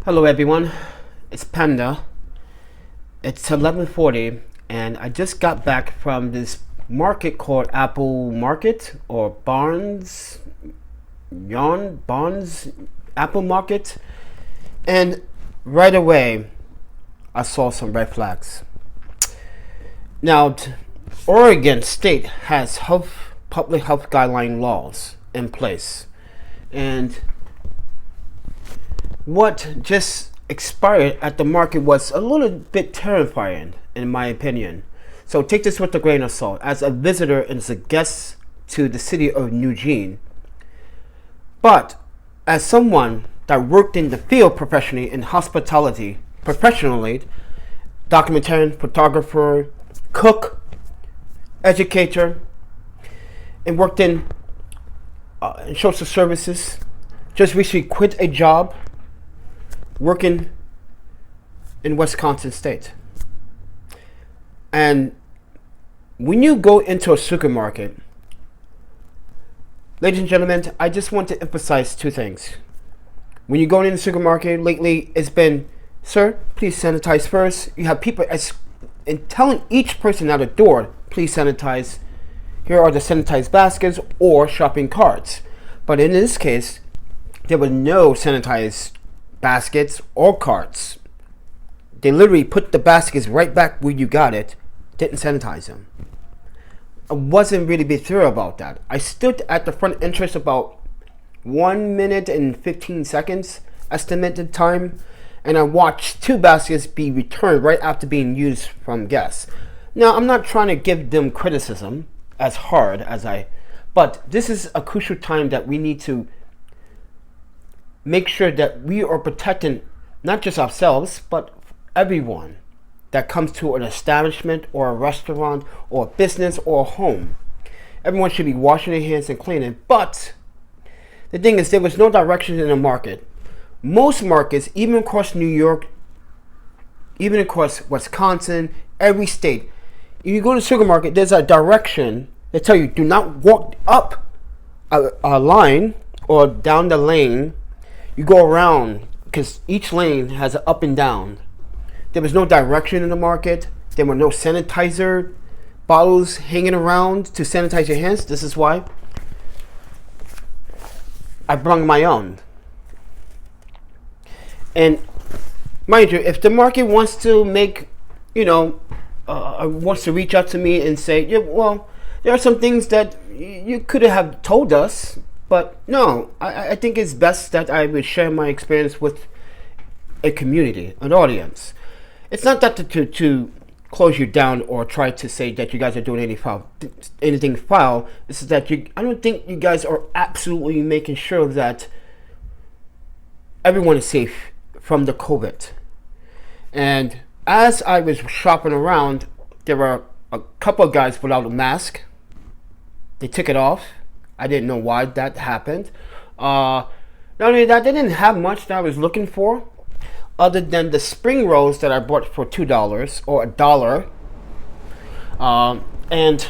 Hello everyone, it's Panda. It's 11:40 and I just got back from this market called Apple Market or Barnes Apple Market, and right away I saw some red flags. Now, Oregon State has public health guideline laws in place, and what just expired at the market was a little bit terrifying, in my opinion. So take this with a grain of salt. As a visitor and as a guest to the city of Eugene, but as someone that worked in the field professionally in hospitality, documentarian, photographer, cook, educator, and worked in social services, just recently quit a job working in Wisconsin State. And when you go into a supermarket, ladies and gentlemen, I just want to emphasize two things. When you go in the supermarket lately, it's been, sir, please sanitize first. You have people telling each person at the door, please sanitize. Here are the sanitized baskets or shopping carts. But in this case, there was no sanitized baskets or carts. They literally put the baskets right back where you got it, didn't sanitize them. I wasn't really be sure about that. I stood at the front entrance about 1 minute and 15 seconds estimated time, and I watched two baskets be returned right after being used from guests. Now, I'm not trying to give them criticism as hard as but this is a crucial time that we need to make sure that we are protecting not just ourselves, but everyone that comes to an establishment or a restaurant or a business or a home. Everyone should be washing their hands and cleaning. But the thing is, there was no direction in the market. Most markets, even across New York, even across Wisconsin, every state, if you go to the supermarket, there's a direction. They tell you, do not walk up a line or down the lane. You go around, because each lane has an up and down. There was no direction in the market. There were no sanitizer bottles hanging around to sanitize your hands. This is why I brought my own. And mind you, if the market wants to make, wants to reach out to me and say, yeah, well, there are some things that you could have told us. But no, I think it's best that I would share my experience with a community, an audience. It's not that to close you down or try to say that you guys are doing anything foul. It's that I don't think you guys are absolutely making sure that everyone is safe from the COVID. And as I was shopping around, there were a couple of guys without a mask. They took it off. I didn't know why that happened. Not only that, they didn't have much that I was looking for, other than the spring rolls that I bought for $2 or $1, and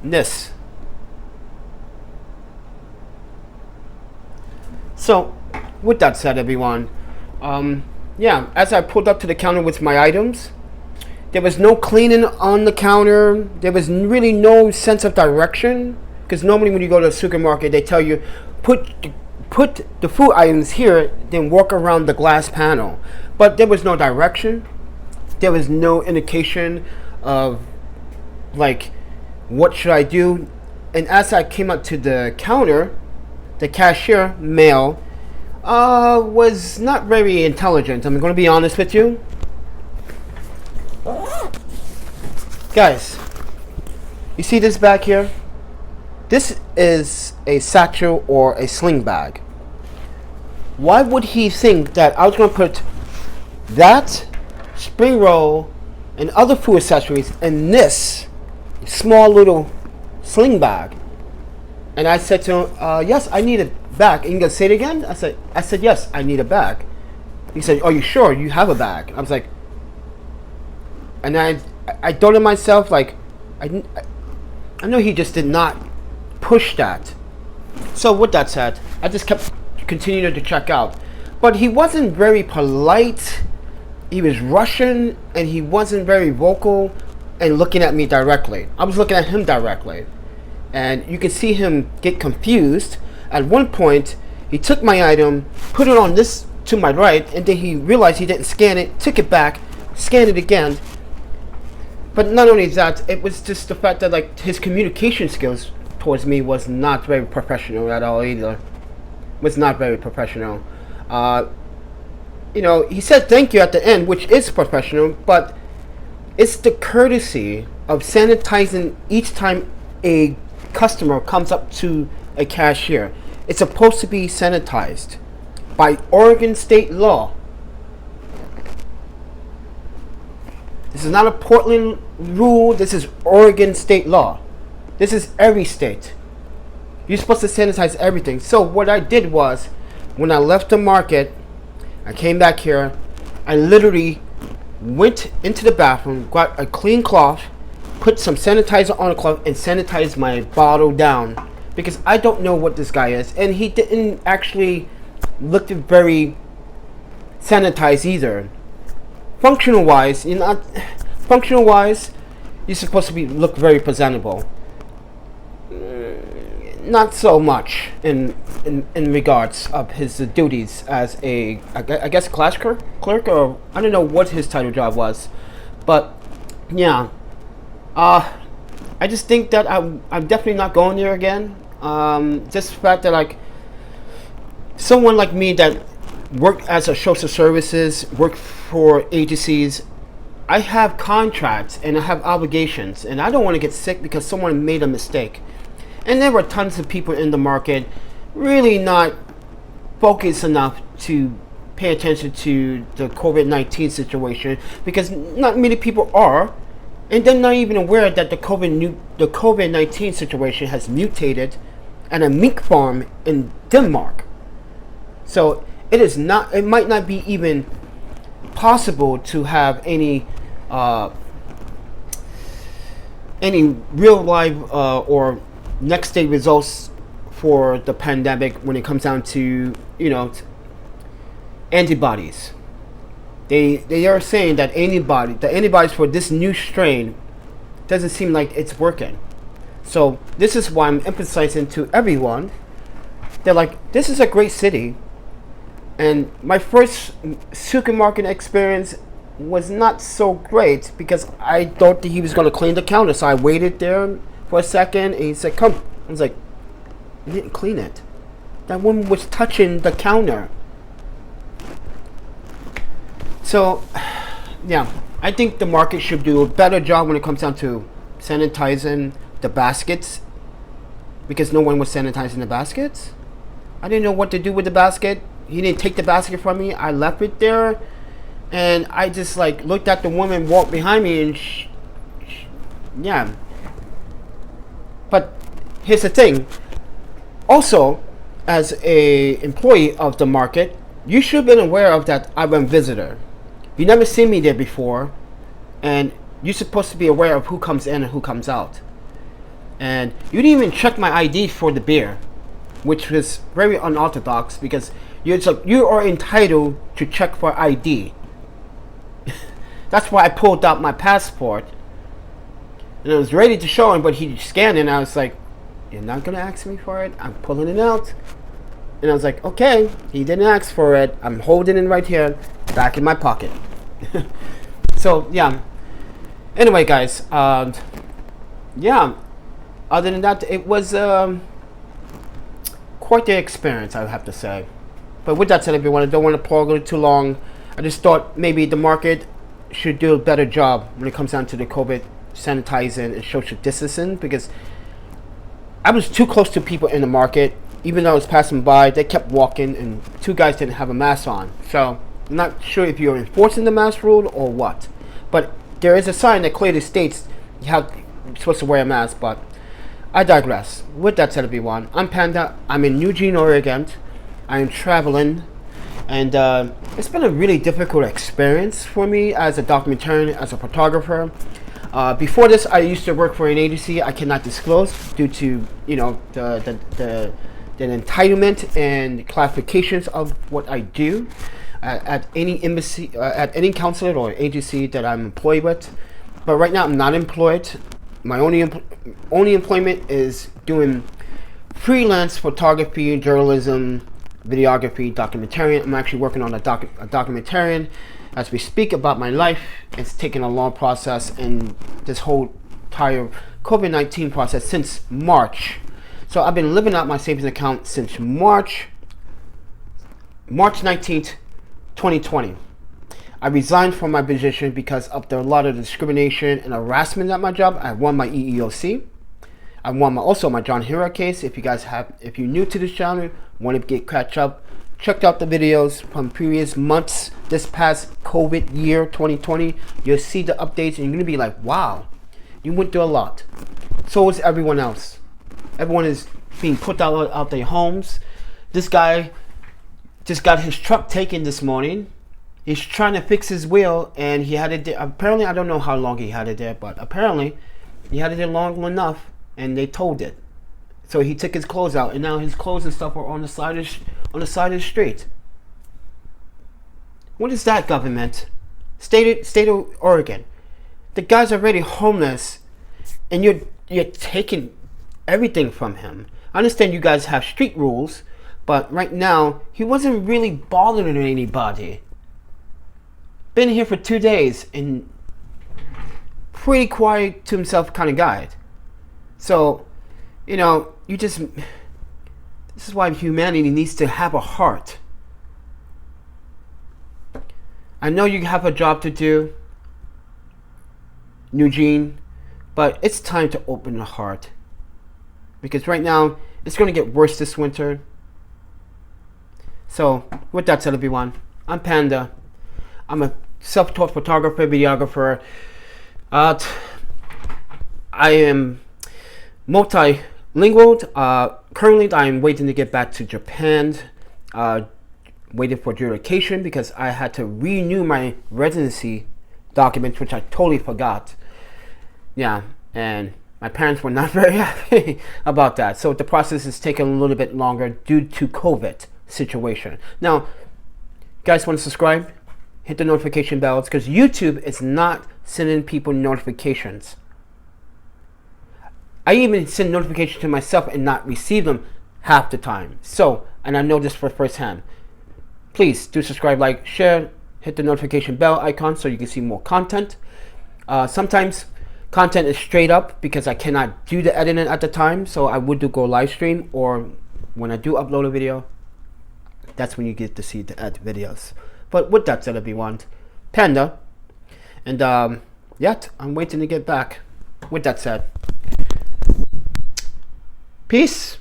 this. So, with that said, everyone, as I pulled up to the counter with my items, there was no cleaning on the counter. There was really no sense of direction. Because normally when you go to a supermarket, they tell you, put the food items here, then walk around the glass panel. But there was no direction. There was no indication of, like, what should I do? And as I came up to the counter, the cashier, male, was not very intelligent. I'm going to be honest with you. Guys, you see this back here? This is a satchel or a sling bag. Why would he think that I was going to put that spring roll and other food accessories in this small little sling bag? And I said to him, yes, I need a bag. And you going to say it again? I said, yes, I need a bag. He said, are you sure you have a bag? I was like, and I thought to myself, like, I know he just did not push that. So with that said, I just kept continuing to check out. But he wasn't very polite. He was Russian, and he wasn't very vocal and looking at me directly. I was looking at him directly, and you could see him get confused. At one point, he took my item, put it on this to my right, and then he realized he didn't scan it, took it back, scanned it again. But not only that, it was just the fact that like his communication skills towards me was not very professional at all either. Was not very professional. You know, he said thank you at the end, which is professional, but it's the courtesy of sanitizing each time a customer comes up to a cashier. It's supposed to be sanitized by Oregon state law. This is not a Portland rule. This is Oregon state law. This is every state. You're supposed to sanitize everything. So what I did was, when I left the market, I came back here. I literally went into the bathroom, got a clean cloth, put some sanitizer on a cloth, and sanitized my bottle down. Because I don't know what this guy is. And he didn't actually look very sanitized either. Functional wise, you're supposed to look very presentable. Not so much in regards of his duties as a, I guess, class clerk, or I don't know what his title job was, but yeah, I just think that I'm definitely not going there again. Just the fact that like someone like me that worked as a social services, worked for agencies, I have contracts and I have obligations, and I don't want to get sick because someone made a mistake. And there were tons of people in the market really not focused enough to pay attention to the COVID-19 situation, because not many people are, and they're not even aware that the COVID-19 situation has mutated at a mink farm in Denmark. So it might not be even possible to have any real live or next day results for the pandemic when it comes down to, you know, antibodies. They are saying that the antibodies for this new strain doesn't seem like it's working. So this is why I'm emphasizing to everyone. They're like, this is a great city, and my first supermarket experience was not so great because I thought that he was going to clean the counter. So I waited there for a second, and he said, come. I was like, he didn't clean it. That woman was touching the counter. So, yeah, I think the market should do a better job when it comes down to sanitizing the baskets, because no one was sanitizing the baskets. I didn't know what to do with the basket. He didn't take the basket from me. I left it there, and I just like looked at the woman walk behind me, and yeah. But here's the thing. Also, as a employee of the market, you should have been aware of that I'm a visitor. You never seen me there before, and you're supposed to be aware of who comes in and who comes out. And you didn't even check my ID for the beer, which was very unorthodox, because you are entitled to check for ID. That's why I pulled out my passport, and I was ready to show him, but he scanned it, and I was like, you're not gonna ask me for it? I'm pulling it out. And I was like, okay, he didn't ask for it. I'm holding it right here, back in my pocket. So, yeah. Anyway, guys, yeah. Other than that, it was quite the experience, I have to say. But with that said, everyone, I don't want to prolong it too long. I just thought maybe the market should do a better job when it comes down to the COVID sanitizing and social distancing, because I was too close to people in the market. Even though I was passing by, they kept walking, and two guys didn't have a mask on. So I'm not sure if you're enforcing the mask rule or what. But there is a sign that clearly states you're supposed to wear a mask. But I digress. With that said, everyone, I'm Panda. I'm in Eugene, Oregon. I am traveling, and it's been a really difficult experience for me as a documentarian, as a photographer. Before this, I used to work for an agency I cannot disclose due to, you know, the entitlement and classifications of what I do at any embassy, at any consulate or agency that I'm employed with. But right now I'm not employed. My only employment is doing freelance photography, journalism, videography, documentarian. I'm actually working on a documentarian as we speak about my life. It's taken a long process, and this whole entire COVID-19 process since March. So I've been living out my savings account since March 19th, 2020. I resigned from my position because of a lot of discrimination and harassment at my job. I won my EEOC. I won also my John Hero case. If you're new to this channel, want to catch up, check out the videos from previous months, this past COVID year 2020. You'll see the updates and you're gonna be like, wow, you went through a lot. So is everyone else. Everyone is being put out their homes. This guy just got his truck taken this morning. He's trying to fix his wheel, and he had it there. Apparently, I don't know how long he had it there, but apparently he had it there long enough, and they towed it. So he took his clothes out, and now his clothes and stuff are on the side of the street. What is that, government? State of Oregon. The guy's already homeless, and you're taking everything from him. I understand you guys have street rules, but right now he wasn't really bothering anybody. Been here for 2 days and pretty quiet to himself kind of guy. So, you know, this is why humanity needs to have a heart. I know you have a job to do, Eugene, but it's time to open the heart. Because right now, it's going to get worse this winter. So, with that said, everyone, I'm Panda. I'm a self-taught photographer, videographer. I am multilingual. Currently, I'm waiting to get back to Japan. Waiting for adjudication because I had to renew my residency documents, which I totally forgot. Yeah, and my parents were not very happy about that. So the process is taking a little bit longer due to COVID situation. Now, guys, want to subscribe? Hit the notification bells because YouTube is not sending people notifications. I even send notifications to myself and not receive them half the time. So, and I know this for firsthand. Please do subscribe, like, share, hit the notification bell icon so you can see more content. Sometimes content is straight up because I cannot do the editing at the time, so I would do go live stream, or when I do upload a video, that's when you get to see the edit videos. But with that said, everyone, Panda, and yeah, I'm waiting to get back. With that said, peace.